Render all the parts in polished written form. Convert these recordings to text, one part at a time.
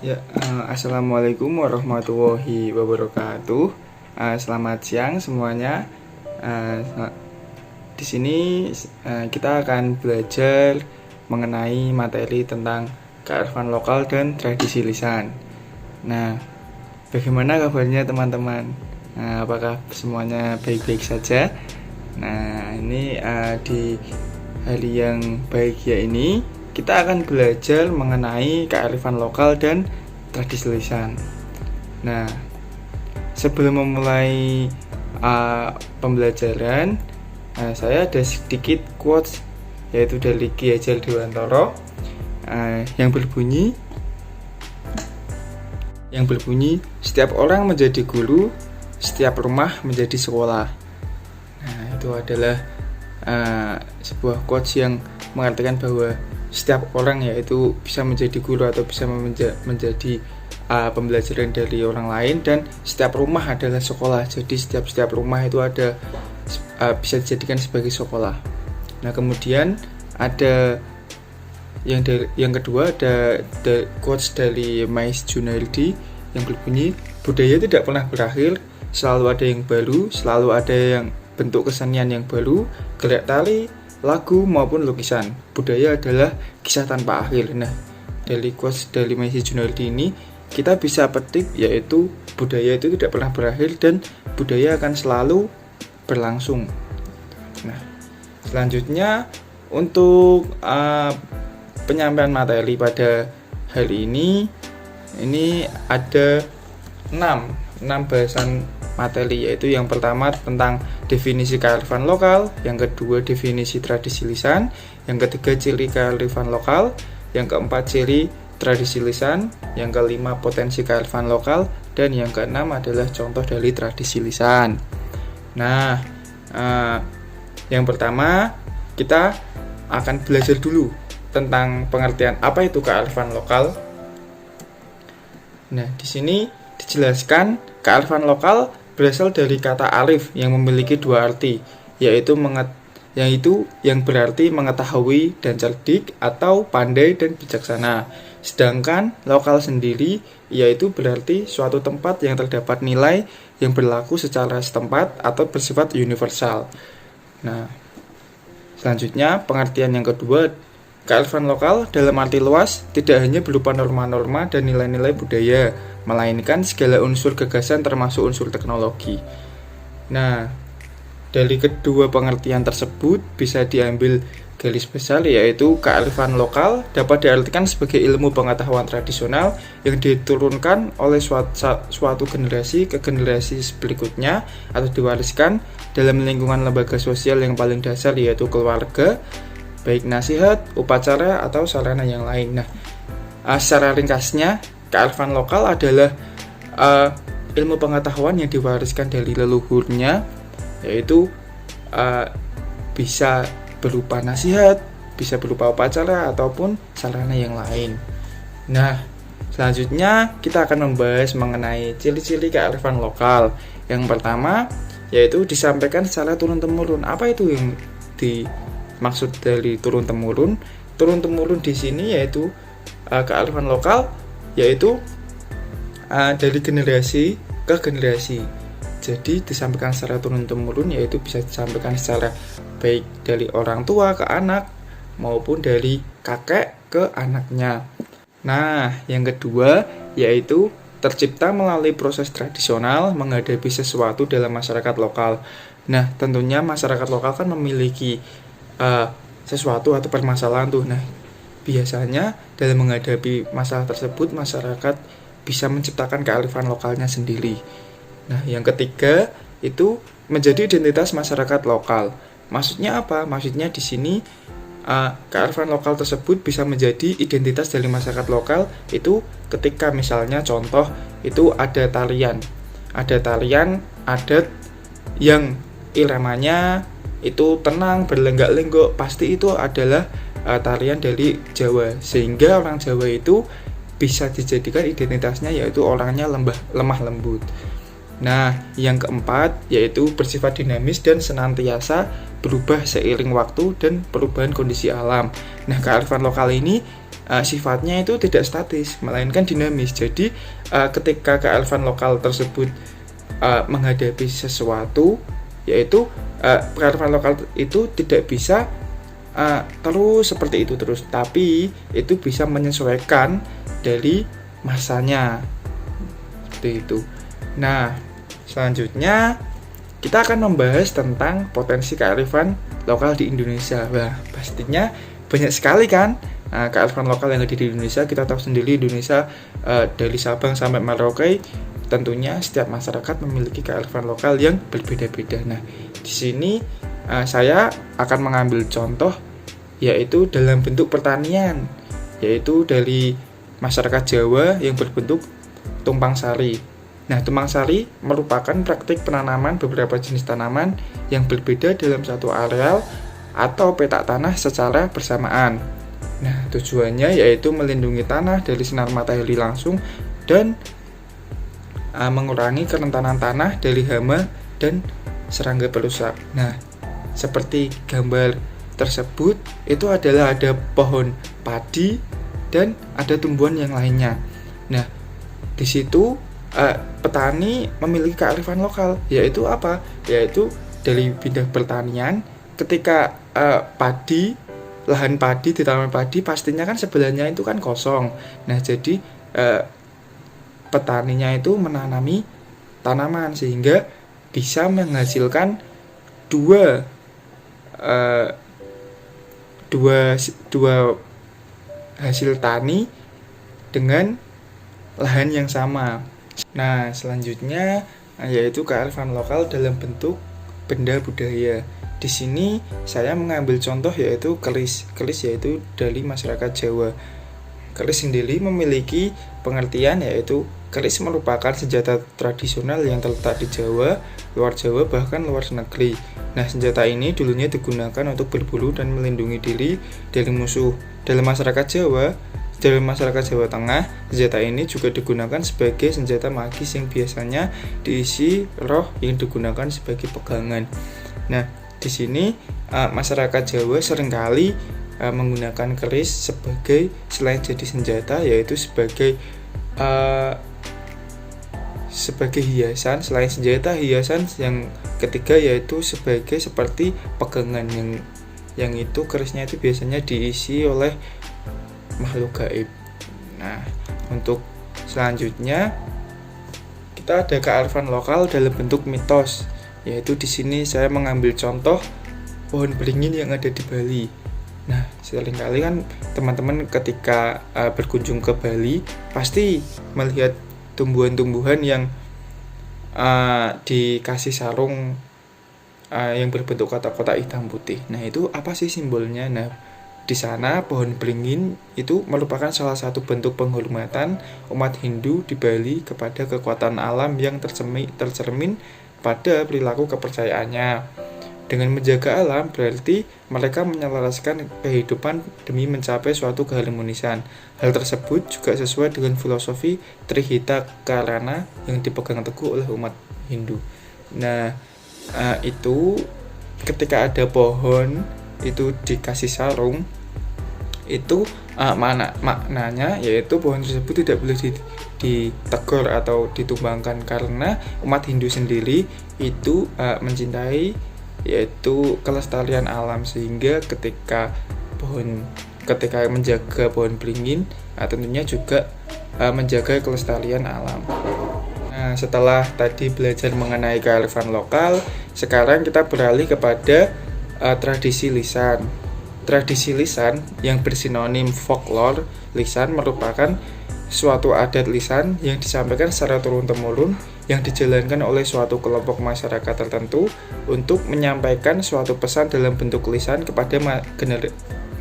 Assalamualaikum warahmatullahi wabarakatuh. Selamat siang semuanya. Di sini kita akan belajar mengenai materi tentang kearifan lokal dan tradisi lisan. Nah, bagaimana kabarnya teman-teman? Apakah semuanya baik-baik saja? Nah, ini di hari yang bahagia ini kita akan belajar mengenai kearifan lokal dan tradisi lisan. Nah, sebelum memulai pembelajaran, saya ada sedikit quotes yaitu dari Ki Hajar Dewantara yang berbunyi setiap orang menjadi guru, setiap rumah menjadi sekolah. Nah, itu adalah sebuah quotes yang mengatakan bahwa setiap orang yaitu bisa menjadi guru atau bisa menjadi pembelajaran dari orang lain, dan setiap rumah adalah sekolah. Jadi setiap rumah itu ada bisa dijadikan sebagai sekolah. Nah, kemudian ada yang kedua ada quotes dari Mais Junardi yang berbunyi, budaya tidak pernah berakhir, selalu ada yang baru, selalu ada yang bentuk kesenian yang baru, gerak tali, lagu maupun lukisan. Budaya adalah kisah tanpa akhir. Nah, dari quotes dari Mais Junardi ini kita bisa petik yaitu budaya itu tidak pernah berakhir dan budaya akan selalu berlangsung. Nah, selanjutnya untuk penyampaian materi pada hari ini ada 6 bahasan materi, yaitu yang pertama tentang definisi kearifan lokal, yang kedua definisi tradisi lisan, yang ketiga ciri kearifan lokal, yang keempat ciri tradisi lisan, yang kelima potensi kearifan lokal, dan yang keenam adalah contoh dari tradisi lisan. Nah, yang pertama kita akan belajar dulu tentang pengertian apa itu kearifan lokal. Nah, di sini dijelaskan kearifan lokal berasal dari kata arif yang memiliki dua arti, yaitu yang berarti mengetahui dan cerdik atau pandai dan bijaksana. Sedangkan lokal sendiri yaitu berarti suatu tempat yang terdapat nilai yang berlaku secara setempat atau bersifat universal. Nah, selanjutnya pengertian yang kedua, kearifan lokal dalam arti luas tidak hanya berupa norma-norma dan nilai-nilai budaya, melainkan segala unsur gagasan termasuk unsur teknologi. Nah, dari kedua pengertian tersebut bisa diambil garis besar, yaitu kearifan lokal dapat diartikan sebagai ilmu pengetahuan tradisional yang diturunkan oleh suatu generasi ke generasi berikutnya atau diwariskan dalam lingkungan lembaga sosial yang paling dasar, yaitu keluarga, baik nasihat, upacara, atau sarana yang lain. Nah, secara ringkasnya, kearifan lokal adalah ilmu pengetahuan yang diwariskan dari leluhurnya, yaitu bisa berupa nasihat, bisa berupa upacara, ataupun sarana yang lain. Nah, selanjutnya kita akan membahas mengenai ciri-ciri kearifan lokal. Yang pertama, yaitu disampaikan secara turun-temurun. Apa itu yang dimaksud dari turun-temurun? Turun-temurun di sini yaitu kearifan lokal yaitu dari generasi ke generasi. Jadi disampaikan secara turun-temurun, yaitu bisa disampaikan secara baik dari orang tua ke anak maupun dari kakek ke anaknya. Nah, yang kedua yaitu tercipta melalui proses tradisional menghadapi sesuatu dalam masyarakat lokal. Nah, tentunya masyarakat lokal kan memiliki sesuatu atau permasalahan tuh. Nah, biasanya dalam menghadapi masalah tersebut masyarakat bisa menciptakan kearifan lokalnya sendiri. Nah, yang ketiga itu menjadi identitas masyarakat lokal. Maksudnya apa? Maksudnya di sini kearifan lokal tersebut bisa menjadi identitas dari masyarakat lokal itu ketika misalnya contoh itu ada tarian adat yang iramanya itu tenang, berlenggak-lenggok, pasti itu adalah tarian dari Jawa, sehingga orang Jawa itu bisa dijadikan identitasnya yaitu orangnya lemah lembut. Nah, yang keempat yaitu bersifat dinamis dan senantiasa berubah seiring waktu dan perubahan kondisi alam. Nah, kearifan lokal ini sifatnya itu tidak statis, melainkan dinamis. Jadi, ketika kearifan lokal tersebut menghadapi sesuatu, yaitu kearifan lokal itu tidak bisa terus seperti itu terus, tapi itu bisa menyesuaikan dari masanya, seperti itu. Nah, selanjutnya kita akan membahas tentang potensi kearifan lokal di Indonesia. Wah, pastinya banyak sekali kan kearifan lokal yang ada di Indonesia. Kita tahu sendiri Indonesia dari Sabang sampai Merauke, tentunya setiap masyarakat memiliki kearifan lokal yang berbeda-beda. Nah, di sini saya akan mengambil contoh yaitu dalam bentuk pertanian, yaitu dari masyarakat Jawa yang berbentuk tumpang sari. Nah, tumpang sari merupakan praktik penanaman beberapa jenis tanaman yang berbeda dalam satu areal atau petak tanah secara bersamaan. Nah, tujuannya yaitu melindungi tanah dari sinar matahari langsung dan mengurangi kerentanan tanah dari hama dan serangga perusak. Nah, seperti gambar tersebut, itu adalah ada pohon padi dan ada tumbuhan yang lainnya. Nah, di situ petani memiliki kearifan lokal, yaitu apa? Yaitu dari bidang pertanian, ketika lahan padi di tanaman padi pastinya kan sebelahnya itu kan kosong. Nah, jadi petaninya itu menanami tanaman sehingga bisa menghasilkan dua hasil tani dengan lahan yang sama. Nah, selanjutnya yaitu kearifan lokal dalam bentuk benda budaya. Di sini saya mengambil contoh yaitu keris. Keris yaitu dari masyarakat Jawa. Keris sendiri memiliki pengertian yaitu keris merupakan senjata tradisional yang terletak di Jawa, luar Jawa, bahkan luar negeri. Nah, senjata ini dulunya digunakan untuk berburu dan melindungi diri dari musuh. Dalam masyarakat Jawa Tengah, senjata ini juga digunakan sebagai senjata magis yang biasanya diisi roh yang digunakan sebagai pegangan. Nah, di sini masyarakat Jawa seringkali menggunakan keris sebagai selain jadi senjata yaitu sebagai hiasan. Selain senjata, hiasan yang ketiga yaitu sebagai seperti pegangan yang itu kerisnya itu biasanya diisi oleh makhluk gaib. Nah, untuk selanjutnya kita ada kearifan lokal dalam bentuk mitos, yaitu di sini saya mengambil contoh pohon beringin yang ada di Bali. Nah, seringkali kan teman-teman ketika berkunjung ke Bali pasti melihat tumbuhan-tumbuhan yang dikasih sarung yang berbentuk kotak-kotak hitam putih. Nah, itu apa sih simbolnya? Nah, di sana pohon beringin itu merupakan salah satu bentuk penghormatan umat Hindu di Bali kepada kekuatan alam yang tercermin pada perilaku kepercayaannya. Dengan menjaga alam berarti mereka menyelaraskan kehidupan demi mencapai suatu keharmonisan. Hal tersebut juga sesuai dengan filosofi Trihita Karana yang dipegang teguh oleh umat Hindu. Nah, itu ketika ada pohon itu dikasih sarung, itu maknanya yaitu pohon tersebut tidak boleh ditegur atau ditumbangkan karena umat Hindu sendiri itu mencintai yaitu kelestarian alam, sehingga ketika menjaga pohon beringin tentunya juga menjaga kelestarian alam. Nah, setelah tadi belajar mengenai kearifan lokal, sekarang kita beralih kepada tradisi lisan. Tradisi lisan yang bersinonim folklore lisan merupakan suatu adat lisan yang disampaikan secara turun-temurun yang dijalankan oleh suatu kelompok masyarakat tertentu untuk menyampaikan suatu pesan dalam bentuk lisan kepada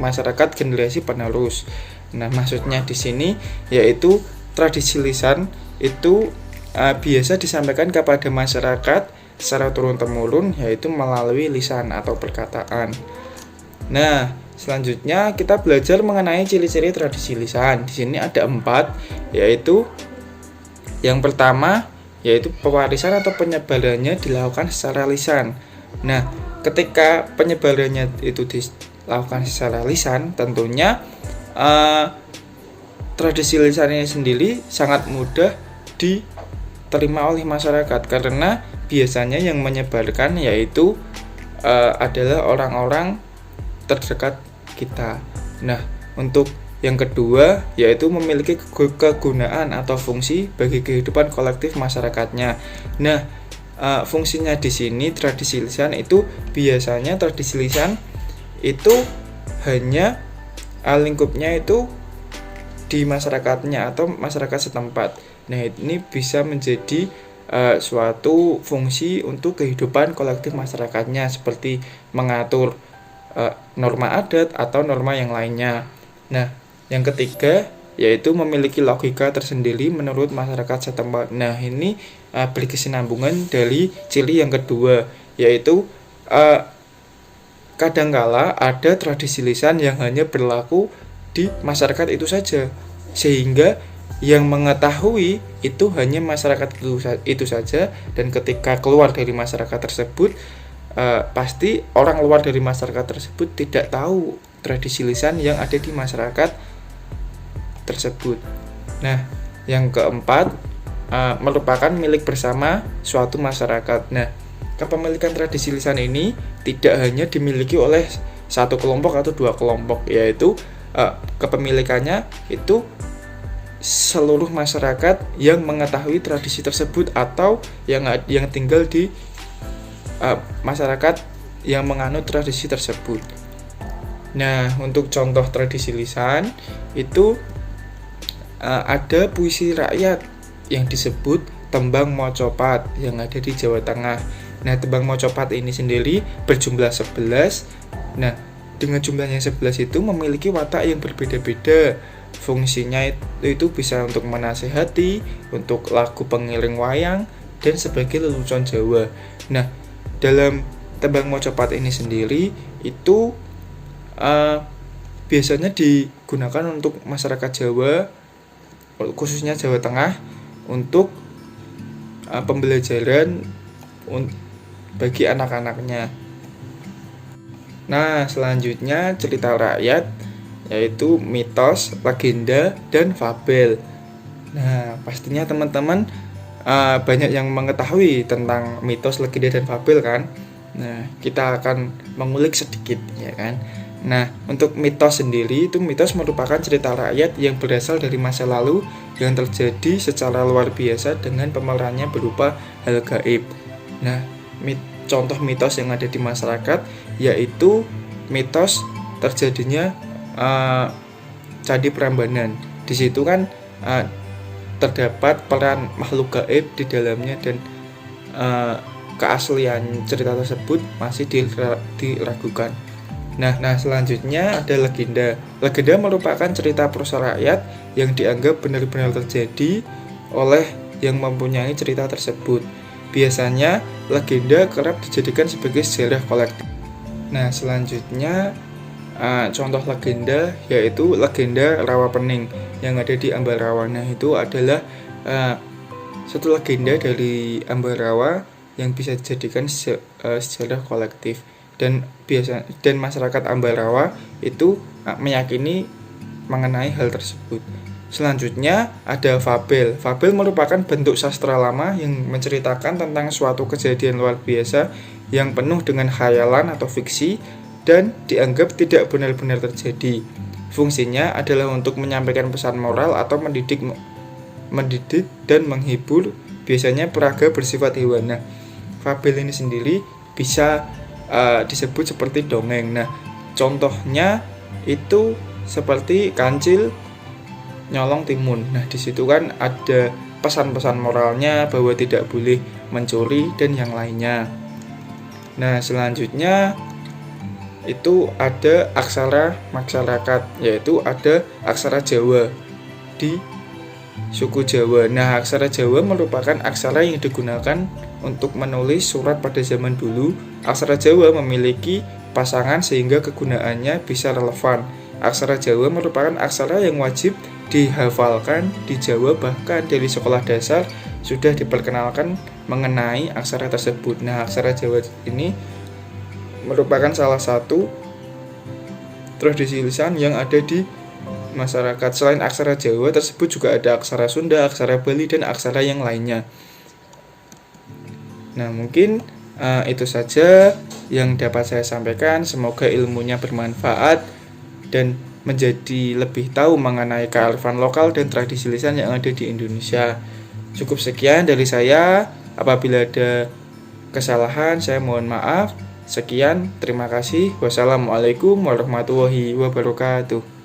masyarakat generasi penerus. Nah, maksudnya di sini yaitu tradisi lisan itu biasa disampaikan kepada masyarakat secara turun-temurun yaitu melalui lisan atau perkataan. Nah, selanjutnya kita belajar mengenai ciri-ciri tradisi lisan. Di sini ada 4, yaitu yang pertama yaitu pewarisan atau penyebarannya dilakukan secara lisan. Nah, ketika penyebarannya itu dilakukan secara lisan, tentunya tradisi lisan ini sendiri sangat mudah diterima oleh masyarakat, karena biasanya yang menyebarkan yaitu adalah orang-orang terdekat kita. Nah, untuk yang kedua yaitu memiliki kegunaan atau fungsi bagi kehidupan kolektif masyarakatnya. Nah, fungsinya di sini tradisi lisan itu biasanya tradisi lisan itu hanya lingkupnya itu di masyarakatnya atau masyarakat setempat. Nah, ini bisa menjadi suatu fungsi untuk kehidupan kolektif masyarakatnya, seperti mengatur norma adat atau norma yang lainnya. Nah, yang ketiga yaitu memiliki logika tersendiri menurut masyarakat setempat. Nah, ini berkesinambungan dari ciri yang kedua, yaitu kadangkala ada tradisi lisan yang hanya berlaku di masyarakat itu saja, sehingga yang mengetahui itu hanya masyarakat itu saja, dan ketika keluar dari masyarakat tersebut pasti orang luar dari masyarakat tersebut tidak tahu tradisi lisan yang ada di masyarakat tersebut. Nah, yang keempat merupakan milik bersama suatu masyarakat. Nah, kepemilikan tradisi lisan ini tidak hanya dimiliki oleh satu kelompok atau dua kelompok, yaitu kepemilikannya itu seluruh masyarakat yang mengetahui tradisi tersebut atau yang tinggal di masyarakat yang menganut tradisi tersebut. Nah, untuk contoh tradisi lisan itu ada puisi rakyat yang disebut tembang mocopat yang ada di Jawa Tengah. Nah, tembang mocopat ini sendiri berjumlah 11. Nah, dengan jumlahnya 11 itu memiliki watak yang berbeda-beda. Fungsinya itu bisa untuk menasehati, untuk lagu pengiring wayang, dan sebagai lelucon Jawa. Nah, dalam tembang mocopat ini sendiri itu biasanya digunakan untuk masyarakat Jawa, khususnya Jawa Tengah, untuk pembelajaran bagi anak-anaknya. Nah, selanjutnya cerita rakyat, yaitu mitos, legenda, dan fabel. Nah, pastinya teman-teman banyak yang mengetahui tentang mitos, legenda, dan fabel kan. Nah, kita akan mengulik sedikit, ya kan. Nah, untuk mitos sendiri, itu mitos merupakan cerita rakyat yang berasal dari masa lalu yang terjadi secara luar biasa dengan pemerannya berupa hal gaib. Nah, contoh mitos yang ada di masyarakat yaitu mitos terjadinya Candi Prambanan. Di situ kan terdapat peran makhluk gaib di dalamnya, dan keaslian cerita tersebut masih diragukan. Nah, selanjutnya ada legenda. Legenda merupakan cerita prosa rakyat yang dianggap benar-benar terjadi oleh yang mempunyai cerita tersebut. Biasanya legenda kerap dijadikan sebagai sejarah kolektif. Nah, selanjutnya contoh legenda yaitu legenda Rawa Pening yang ada di Ambarawa. Nah, itu adalah satu legenda dari Ambarawa yang bisa dijadikan sejarah kolektif, dan masyarakat Ambarawa itu meyakini mengenai hal tersebut. Selanjutnya ada fabel. Fabel merupakan bentuk sastra lama yang menceritakan tentang suatu kejadian luar biasa yang penuh dengan khayalan atau fiksi dan dianggap tidak benar-benar terjadi. Fungsinya adalah untuk menyampaikan pesan moral atau mendidik dan menghibur, biasanya peraga bersifat hewan. Nah, fabel ini sendiri bisa disebut seperti dongeng. Nah, contohnya itu seperti Kancil Nyolong Timun. Nah, di situ kan ada pesan-pesan moralnya bahwa tidak boleh mencuri dan yang lainnya. Nah, selanjutnya itu ada aksara masyarakat, yaitu ada aksara Jawa di suku Jawa. Nah, aksara Jawa merupakan aksara yang digunakan untuk menulis surat pada zaman dulu. Aksara Jawa memiliki pasangan sehingga kegunaannya bisa relevan. Aksara Jawa merupakan aksara yang wajib dihafalkan di Jawa bahkan dari sekolah dasar sudah diperkenalkan mengenai aksara tersebut. Nah, aksara Jawa ini merupakan salah satu tradisi lisan yang ada di masyarakat. Selain aksara Jawa tersebut juga ada aksara Sunda, aksara Bali, dan aksara yang lainnya. Nah, mungkin itu saja yang dapat saya sampaikan. Semoga ilmunya bermanfaat dan menjadi lebih tahu mengenai kearifan lokal dan tradisi lisan yang ada di Indonesia. Cukup sekian dari saya. Apabila ada kesalahan, saya mohon maaf. Sekian, terima kasih. Wassalamualaikum warahmatullahi wabarakatuh.